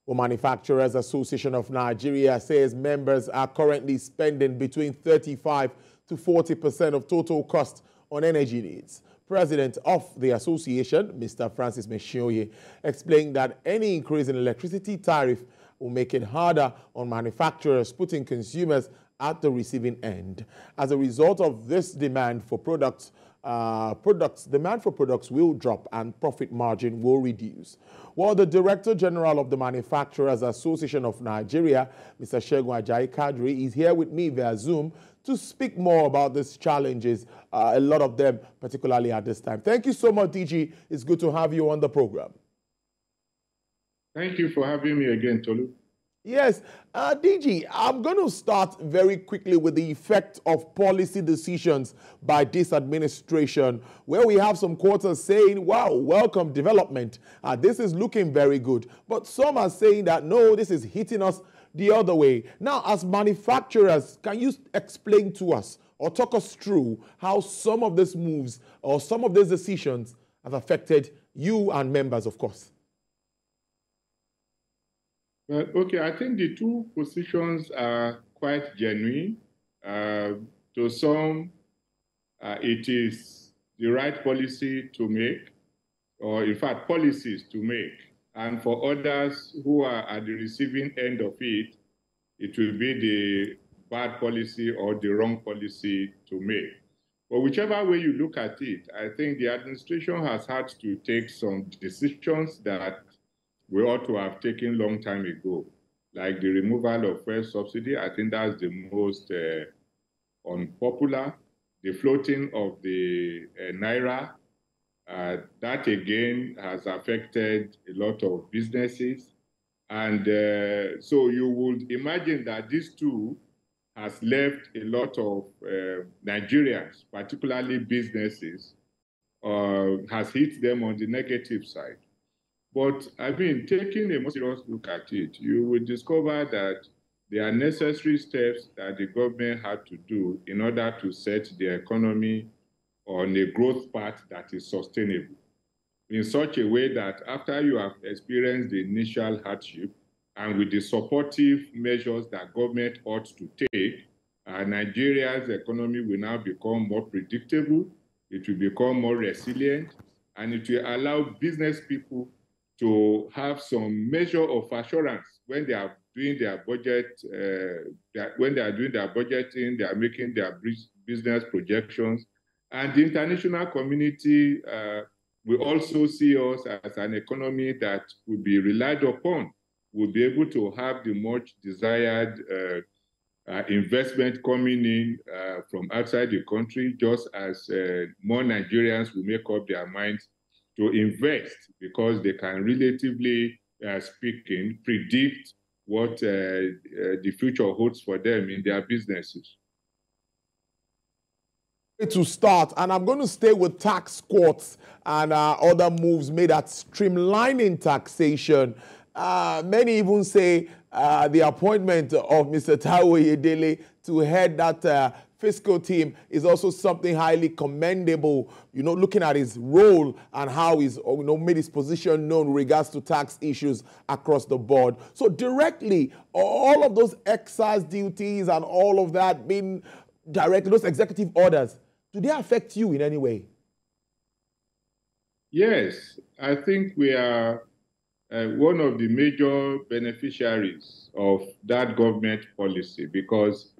Well, Manufacturers Association of Nigeria says members are currently spending between 35 to 40% of total cost on energy needs. President of the association, Mr. Francis Meshioye, explained that any increase in electricity tariff will make it harder on manufacturers, putting consumers at the receiving end. As a result of this demand for products will drop and profit margin will reduce. Well, the Director General of the Manufacturers Association of Nigeria, Mr. Segun Ajayi-kadir, is here with me via Zoom to speak more about these challenges, a lot of them particularly at this time. Thank you so much, DG. It's good to have you on the program. Thank you for having me again, Tolu. Yes, DG, I'm going to start very quickly with the effect of policy decisions by this administration, where we have some quarters saying, wow, welcome development. This is looking very good. But some are saying that, no, this is hitting us the other way. Now, as manufacturers, can you explain to us or talk us through how some of these moves or some of these decisions have affected you and members, of course? Well, okay, I think the two positions are quite genuine. To some, it is the right policy to make, or in fact, policies to make. And for others who are at the receiving end of it, it will be the bad policy or the wrong policy to make. But whichever way you look at it, I think the administration has had to take some decisions that we ought to have taken a long time ago, like the removal of fuel subsidy. I think that's the most unpopular. The floating of the Naira, that again has affected a lot of businesses. And so you would imagine that these two has left a lot of Nigerians, particularly businesses, has hit them on the negative side. But I mean, taking a more serious look at it, you will discover that there are necessary steps that the government had to do in order to set the economy on a growth path that is sustainable, in such a way that after you have experienced the initial hardship and with the supportive measures that government ought to take, Nigeria's economy will now become more predictable, it will become more resilient, and it will allow business people to have some measure of assurance when they are doing their budget, when they are doing their budgeting, they are making their business projections. And the international community will also see us as an economy that will be relied upon, will be able to have the much desired investment coming in from outside the country, just as more Nigerians will make up their minds to invest, because they can relatively speaking predict what the future holds for them in their businesses. To start, and I'm going to stay with tax courts and other moves made at streamlining taxation. Many even say the appointment of Mr. Oyedele to head that fiscal team is also something highly commendable, you know, looking at his role and how he's, you know, made his position known in regards to tax issues across the board. So directly, all of those excise duties and all of that being directly, those executive orders, do they affect you in any way? Yes, I think we are one of the major beneficiaries of that government policy, because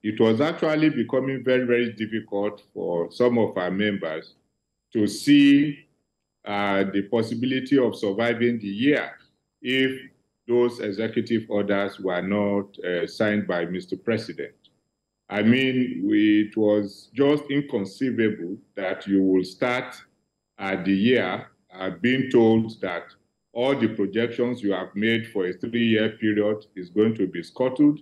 it was actually becoming very, very difficult for some of our members to see the possibility of surviving the year if those executive orders were not signed by Mr. President. I mean, it was just inconceivable that you will start the year being told that all the projections you have made for a 3-year period is going to be scuttled,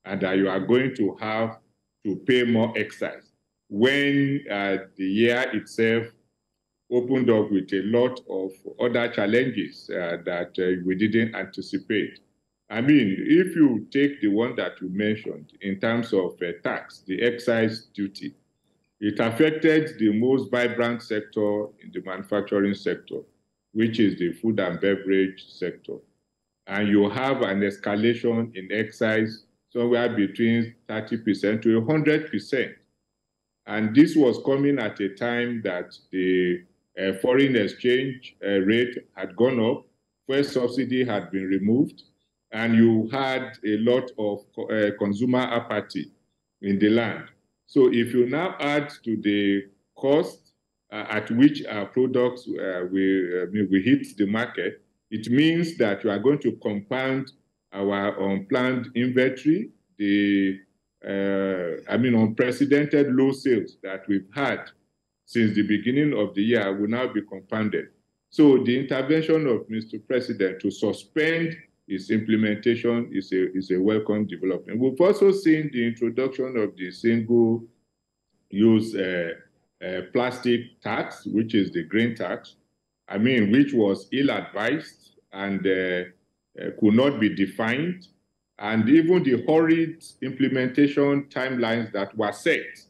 and that you are going to have to pay more excise, when the year itself opened up with a lot of other challenges that we didn't anticipate. I mean, if you take the one that you mentioned in terms of tax, the excise duty, it affected the most vibrant sector in the manufacturing sector, which is the food and beverage sector. and you have an escalation in excise somewhere between 30% to 100%. And this was coming at a time that the foreign exchange rate had gone up, fuel subsidy had been removed, and you had a lot of consumer apathy in the land. So if you now add to the cost at which our products will hit the market, it means that you are going to compound our unplanned inventory, the unprecedented low sales that we've had since the beginning of the year will now be compounded. So the intervention of Mr. President to suspend its implementation is a welcome development. We've also seen the introduction of the single-use plastic tax, which is the green tax, which was ill-advised and could not be defined, and even the horrid implementation timelines that were set.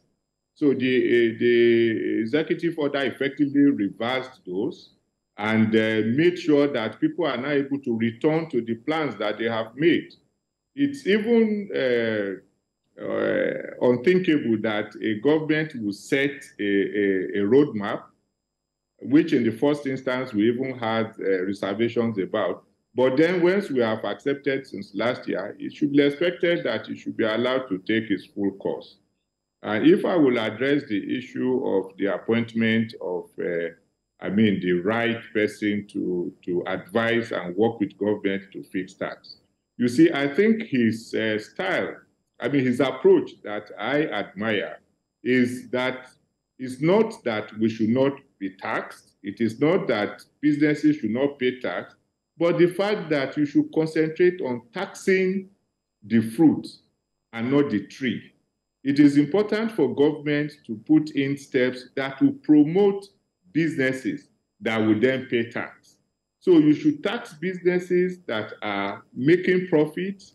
So the executive order effectively reversed those and made sure that people are now able to return to the plans that they have made. It's even unthinkable that a government will set a roadmap, which in the first instance we even had reservations about. But then once we have accepted since last year, it should be expected that it should be allowed to take its full course. And if I will address the issue of the appointment of, the right person to advise and work with government to fix tax. You see, I think his style, his approach that I admire is that it's not that we should not be taxed. It is not that businesses should not pay tax, but the fact that you should concentrate on taxing the fruit and not the tree. It is important for government to put in steps that will promote businesses that will then pay tax. So you should tax businesses that are making profits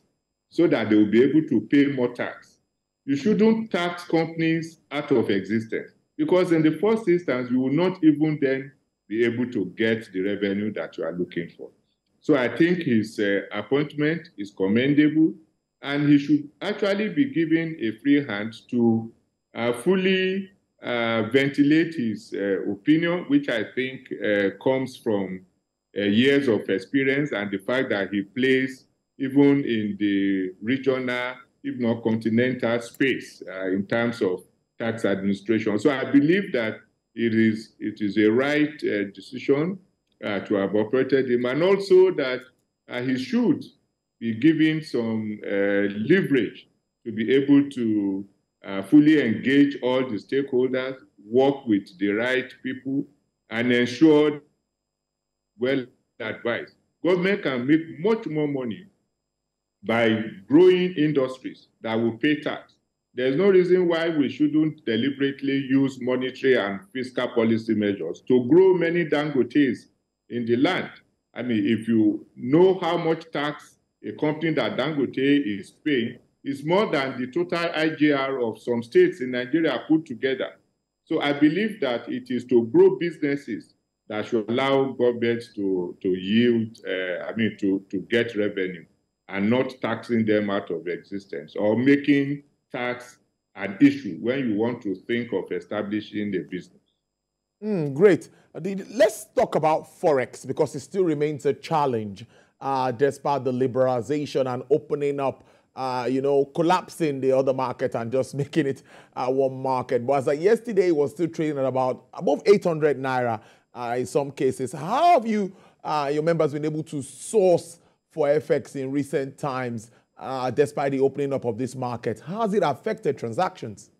so that they will be able to pay more tax. You shouldn't tax companies out of existence, because in the first instance, you will not even then be able to get the revenue that you are looking for. So I think his appointment is commendable, and he should actually be given a free hand to fully ventilate his opinion, which I think comes from years of experience and the fact that he plays even in the regional, if not continental space in terms of tax administration. So I believe that it is a right decision to have operated him, and also that he should be given some leverage to be able to fully engage all the stakeholders, work with the right people, and ensure well advised. Government can make much more money by growing industries that will pay tax. There's no reason why we shouldn't deliberately use monetary and fiscal policy measures to grow many Dangotes in the land. If you know how much tax a company that Dangote is paying, it's more than the total IGR of some states in Nigeria put together. So I believe that it is to grow businesses that should allow governments to yield, to get revenue, and not taxing them out of existence or making tax an issue when you want to think of establishing a business. Great. Let's talk about Forex, because it still remains a challenge despite the liberalization and opening up, collapsing the other market and just making it one market. But as of yesterday, it was still trading at about above 800 Naira in some cases. How have you, your members, been able to source for FX in recent times despite the opening up of this market? How has it affected transactions?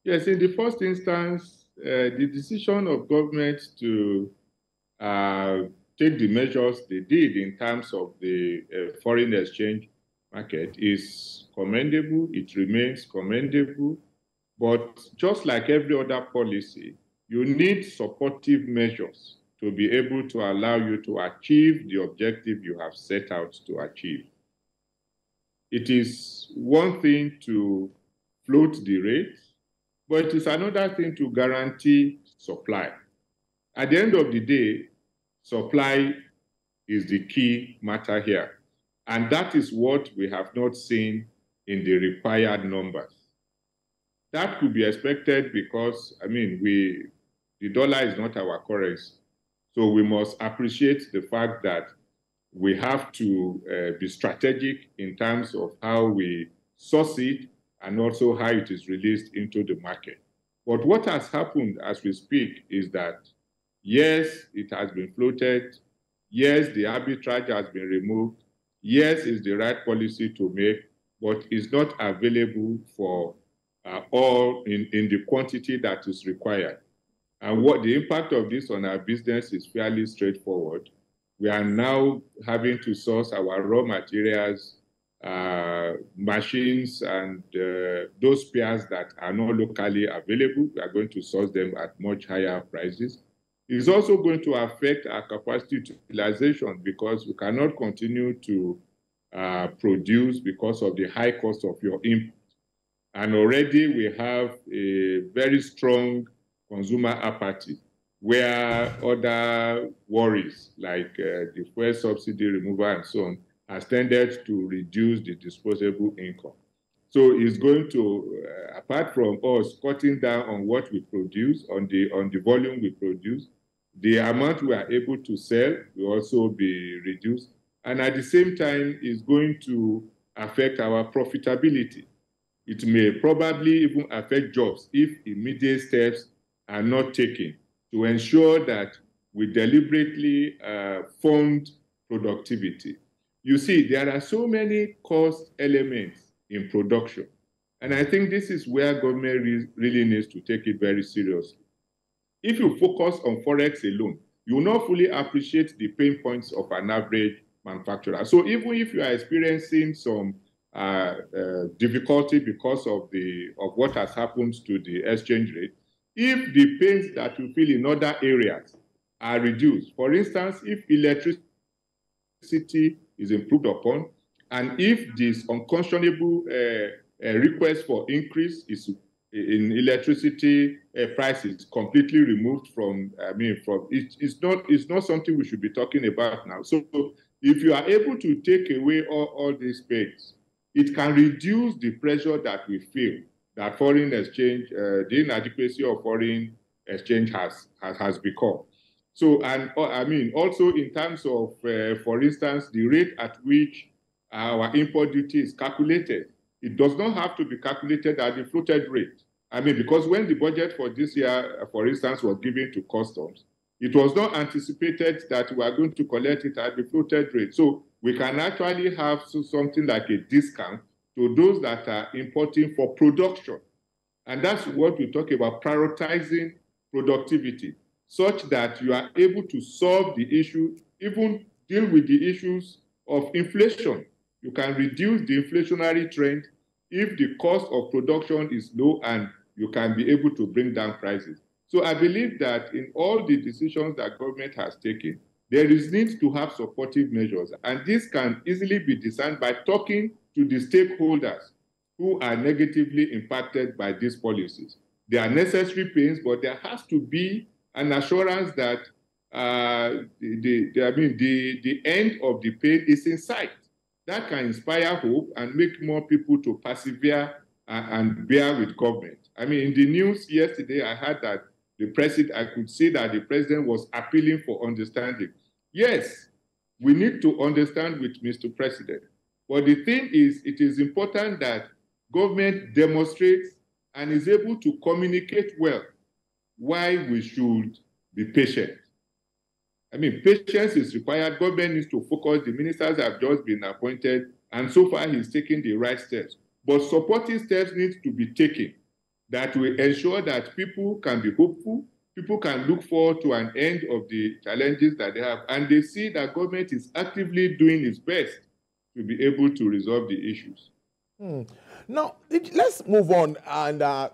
Yes, in the first instance, the decision of government to take the measures they did in terms of the foreign exchange market is commendable. It remains commendable. But just like every other policy, you need supportive measures to be able to allow you to achieve the objective you have set out to achieve. It is one thing to float the rate, but it is another thing to guarantee supply. At the end of the day, supply is the key matter here. And that is what we have not seen in the required numbers. That could be expected because, I mean, the dollar is not our currency. So we must appreciate the fact that we have to be strategic in terms of how we source it and also how it is released into the market. But what has happened as we speak is that, yes, it has been floated. Yes, the arbitrage has been removed. Yes, it's the right policy to make, but it's not available for all in the quantity that is required. And what the impact of this on our business is fairly straightforward. We are now having to source our raw materials, machines, and those spares that are not locally available. We are going to source them at much higher prices. It's also going to affect our capacity utilization because we cannot continue to produce because of the high cost of your input. And already we have a very strong consumer apathy, where other worries like the fuel subsidy removal and so on has tended to reduce the disposable income. So it's going to, apart from us cutting down on what we produce, on the volume we produce, the amount we are able to sell will also be reduced. And at the same time, it's going to affect our profitability. It may probably even affect jobs if immediate steps are not taken to ensure that we deliberately fund productivity. You see, there are so many cost elements in production. And I think this is where government really needs to take it very seriously. If you focus on Forex alone, you will not fully appreciate the pain points of an average manufacturer. So even if you are experiencing some difficulty because of what has happened to the exchange rate, if the pains that you feel in other areas are reduced, for instance, if electricity is improved upon, and if this unconscionable request for increase is in electricity prices completely removed from, it's not something we should be talking about now. So if you are able to take away all these pains, it can reduce the pressure that we feel that foreign exchange, the inadequacy of foreign exchange has become. So, and I mean, also in terms of, for instance, the rate at which our import duty is calculated, it does not have to be calculated at the floated rate. I mean, because when the budget for this year, for instance, was given to customs, it was not anticipated that we are going to collect it at the floated rate. So we can actually have something like a discount to those that are importing for production. And that's what we talk about, prioritizing productivity, such that you are able to solve the issue, even deal with the issues of inflation. You can reduce the inflationary trend if the cost of production is low and you can be able to bring down prices. So I believe that in all the decisions that government has taken, there is need to have supportive measures. And this can easily be designed by talking to the stakeholders who are negatively impacted by these policies. There are necessary pains, but there has to be an assurance that the end of the pain is in sight. That can inspire hope and make more people to persevere and bear with government. I mean, in the news yesterday, I heard that I could see that the president was appealing for understanding. Yes, we need to understand with Mr. President. But the thing is, it is important that government demonstrates and is able to communicate well why we should be patient. I mean, patience is required. Government needs to focus. The ministers have just been appointed, and so far he's taking the right steps. But supporting steps need to be taken that will ensure that people can be hopeful, people can look forward to an end of the challenges that they have, and they see that government is actively doing its best to be able to resolve the issues. Now, let's move on and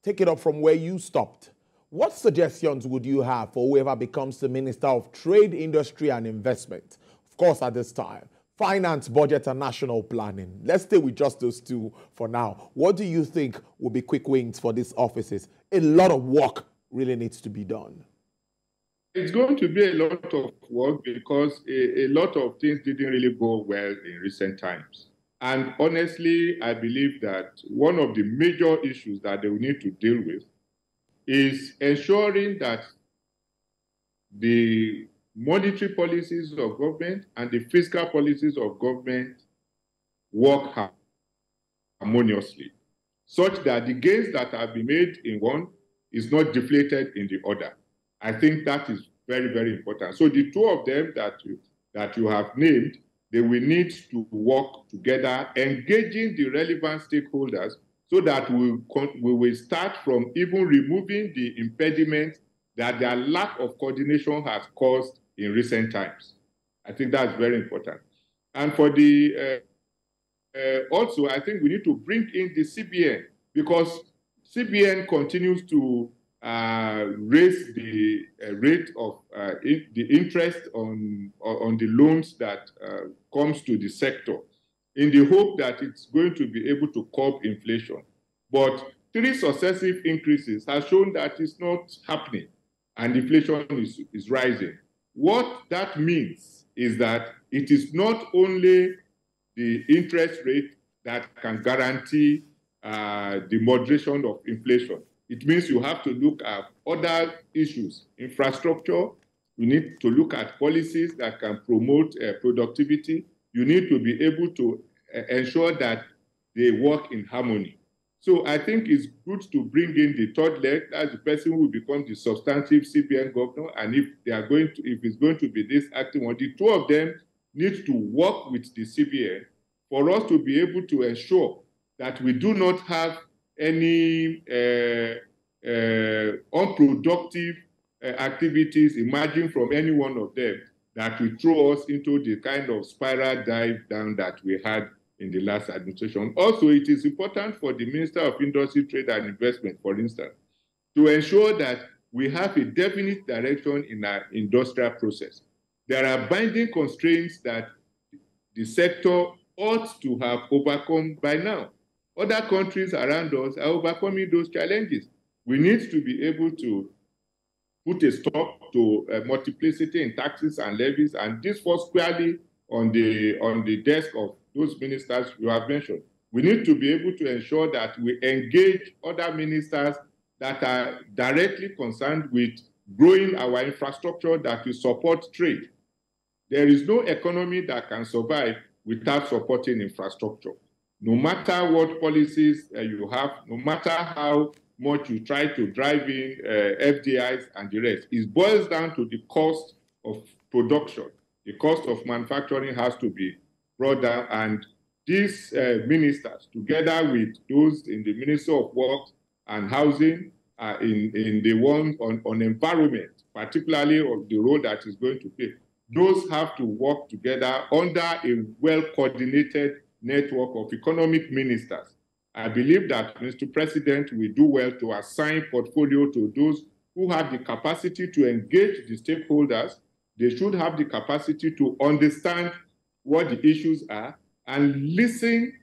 take it up from where you stopped. What suggestions would you have for whoever becomes the Minister of Trade, Industry and Investment? Of course, at this time, finance, budget and national planning. Let's stay with just those two for now. What do you think will be quick wins for these offices? A lot of work really needs to be done. it's going to be a lot of work because a lot of things didn't really go well in recent times. And honestly, I believe that one of the major issues that they will need to deal with is ensuring that the monetary policies of government and the fiscal policies of government work harmoniously, such that the gains that have been made in one is not deflated in the other. I think that is very, very important. So the two of them that you have named, they will need to work together, engaging the relevant stakeholders so that we will start from even removing the impediments that their lack of coordination has caused in recent times. I think that's very important. And for the also, I think we need to bring in the CBN, because CBN continues to raise the rate of the interest on the loans that comes to the sector, in the hope that it's going to be able to curb inflation. But 3 successive increases have shown that it's not happening, and inflation is rising. What that means is that it is not only the interest rate that can guarantee the moderation of inflation. It means you have to look at other issues, infrastructure. You need to look at policies that can promote productivity. You need to be able to ensure that they work in harmony. So I think it's good to bring in the third leg, as the person who will become the substantive CBN governor. And if it's going to be this acting one, the two of them need to work with the CBN for us to be able to ensure that we do not have any unproductive activities emerging from any one of them that will throw us into the kind of spiral dive down that we had in the last administration. Also, it is important for the Minister of Industry, Trade and Investment, for instance, to ensure that we have a definite direction in our industrial process. There are binding constraints that the sector ought to have overcome by now. Other countries around us are overcoming those challenges. We need to be able to put a stop to multiplicity in taxes and levies, and this falls squarely on the desk of those ministers you have mentioned. We need to be able to ensure that we engage other ministers that are directly concerned with growing our infrastructure that will support trade. There is no economy that can survive without supporting infrastructure. No matter what policies you have, no matter how much you try to drive in FDIs and the rest, it boils down to the cost of production. The cost of manufacturing has to be brought down, and these ministers, together with those in the Ministry of Works and Housing, in the one on environment, particularly of the role that is going to play, those have to work together under a well-coordinated network of economic ministers. I believe that Mr. President will do well to assign portfolio to those who have the capacity to engage the stakeholders. They should have the capacity to understand what the issues are and listen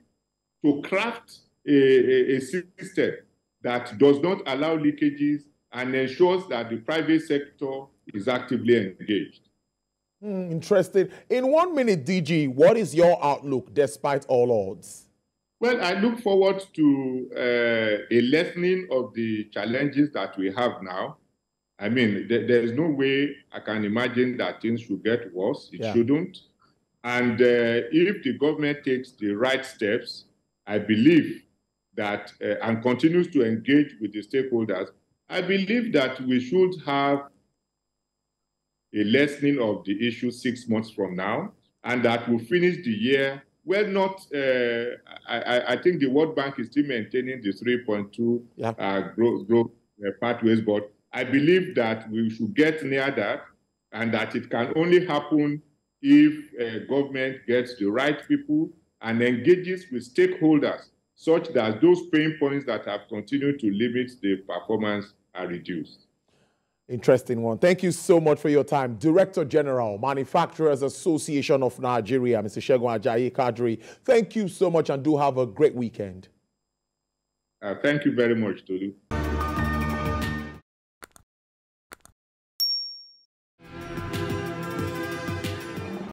to craft a system that does not allow leakages and ensures that the private sector is actively engaged. Interesting. In 1 minute, DG, what is your outlook despite all odds? Well, I look forward to a lessening of the challenges that we have now. I mean, there is no way I can imagine that things should get worse. It shouldn't. And if the government takes the right steps, I believe that, and continues to engage with the stakeholders, I believe that we should have a lessening of the issue 6 months from now, and that we'll finish the year, well, not, I think the World Bank is still maintaining the 3.2 growth pathways, but I believe that we should get near that, and that it can only happen if government gets the right people and engages with stakeholders such that those pain points that have continued to limit the performance are reduced. Interesting one. Thank you so much for your time. Director General, Manufacturers Association of Nigeria, Mr. Segun Ajayi-kadir. Thank you so much and do have a great weekend. Thank you very much, Tolu.